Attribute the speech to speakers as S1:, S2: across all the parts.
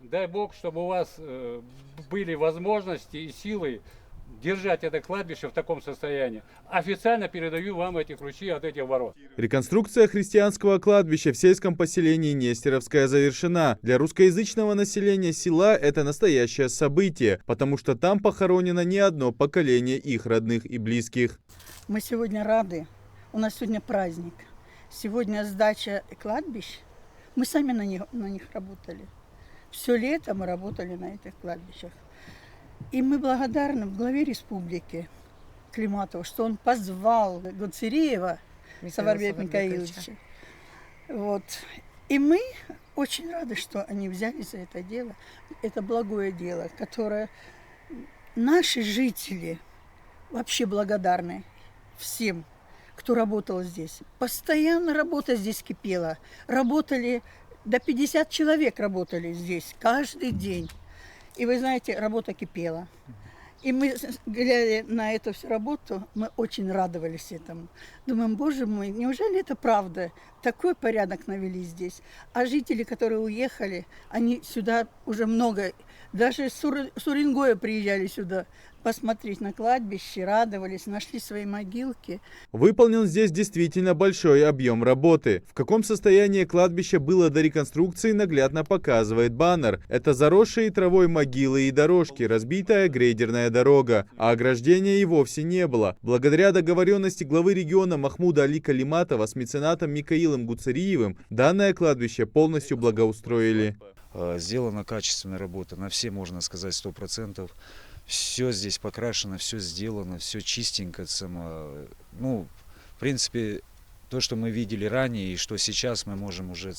S1: Дай Бог, чтобы у вас были возможности и силы держать это кладбище в таком состоянии. Официально передаю вам эти ключи от этих ворот.
S2: Реконструкция христианского кладбища в сельском поселении Нестеровская завершена. Для русскоязычного населения села это настоящее событие, потому что там похоронено не одно поколение их родных и близких.
S3: Мы сегодня рады. У нас сегодня праздник. Сегодня сдача кладбищ. Мы сами на них работали. Все лето мы работали на этих кладбищах. И мы благодарны главе республики Климатову, что он позвал Гуцериева Саварбека Микаиловича. Вот. И мы очень рады, что они взялись за это дело. Это благое дело, которое наши жители вообще благодарны всем, кто работал здесь. Постоянно работа здесь кипела. Работали, до 50 человек работали здесь каждый день. И вы знаете, работа кипела. И мы, глядя на эту всю работу, мы очень радовались этому. Думаем, боже мой, неужели это правда? Такой порядок навели здесь. А жители, которые уехали, они сюда уже много, даже с Уренгоя приезжали сюда посмотреть на кладбище, радовались, нашли свои могилки.
S2: Выполнен здесь действительно большой объем работы. В каком состоянии кладбище было до реконструкции, наглядно показывает баннер. Это заросшие травой могилы и дорожки, разбитая грейдерная дорога. А ограждения и вовсе не было. Благодаря договоренности главы региона Махмуда Али Калиматова с меценатом Микаилом Гуцериевым данное кладбище полностью благоустроили.
S4: Сделана качественная работа, на все, можно сказать, 100%. Все здесь покрашено, все сделано, все чистенько. Ну, в принципе, то, что мы видели ранее и что сейчас, мы можем уже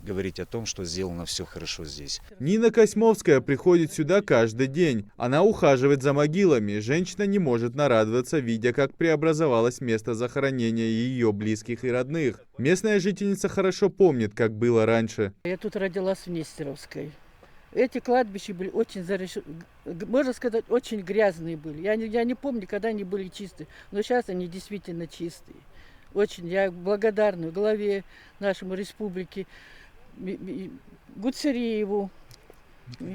S4: говорить о том, что сделано все хорошо здесь.
S2: Нина Косьмовская приходит сюда каждый день. Она ухаживает за могилами. Женщина не может нарадоваться, видя, как преобразовалось место захоронения ее близких и родных. Местная жительница хорошо помнит, как было раньше.
S5: Я тут родилась в Нестеровской. Эти кладбища были очень, можно сказать, очень грязные были. Я не помню, когда они были чистые, но сейчас они действительно чистые. Очень я благодарна главе нашему республики Гуцериеву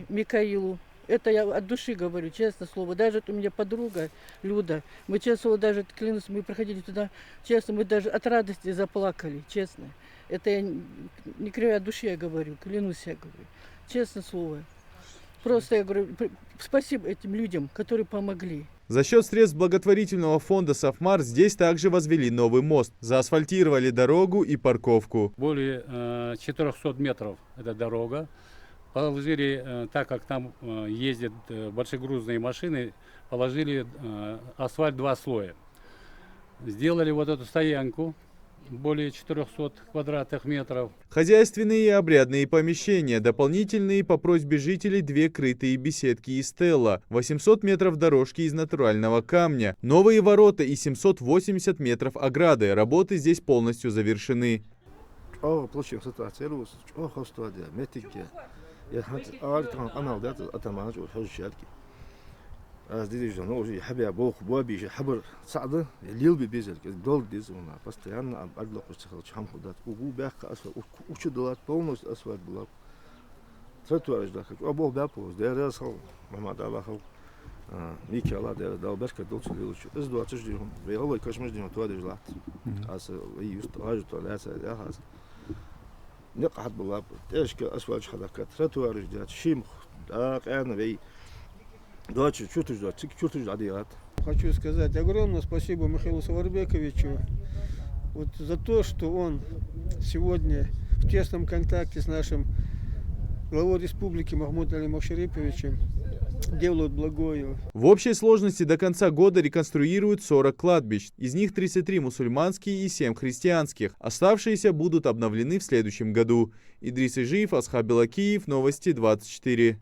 S5: Микаилу. Это я от души говорю, честное слово. Даже вот у меня подруга Люда, мы честно, даже клянусь, мы проходили туда, честно, мы даже от радости заплакали, честно. Это я не кривя души, я говорю, клянусь, я говорю. Честное слово. Просто я говорю, спасибо этим людям, которые помогли.
S2: За счет средств благотворительного фонда «Сафмар» здесь также возвели новый мост, заасфальтировали дорогу и парковку.
S1: Более 400 метров эта дорога. Положили, так как там ездят большегрузные машины, положили асфальт 2 слоя. Сделали вот эту стоянку. Более 400 квадратных метров.
S2: Хозяйственные и обрядные помещения, дополнительные по просьбе жителей 2 крытые беседки из стелла, 800 метров дорожки из натурального камня, новые ворота и 780 метров ограды. Работы здесь полностью завершены.
S6: از دیدی جان اوجی حبی ابو خو بیش حبر صعده لیل بيزل دول ديزونا بس تيان ادلو قصه هم خدات وجو باخ اسفل وش دولات بونس اسود بلا ترتوارج داك ابو بابوز ده راسل محمد الله خو ميكي الله ده دال بركه دول سليل شو از دو تشديهم بيغلو كشمش دي توادج لات اس يست راجو تلاس ده هذا نقعد بلا ايش اسود حداك ترتوارج ده شيم انا بي
S7: Хочу сказать огромное спасибо Михаилу Саварбековичу вот за то, что он сегодня в тесном контакте с нашим главой республики Махмудом Алием Шариповичем делают благое.
S2: В общей сложности до конца года реконструируют 40 кладбищ. Из них 33 мусульманские и 7 христианских. Оставшиеся будут обновлены в следующем году. Идрис Ижиев, Асхаб Белакиев, Новости 24.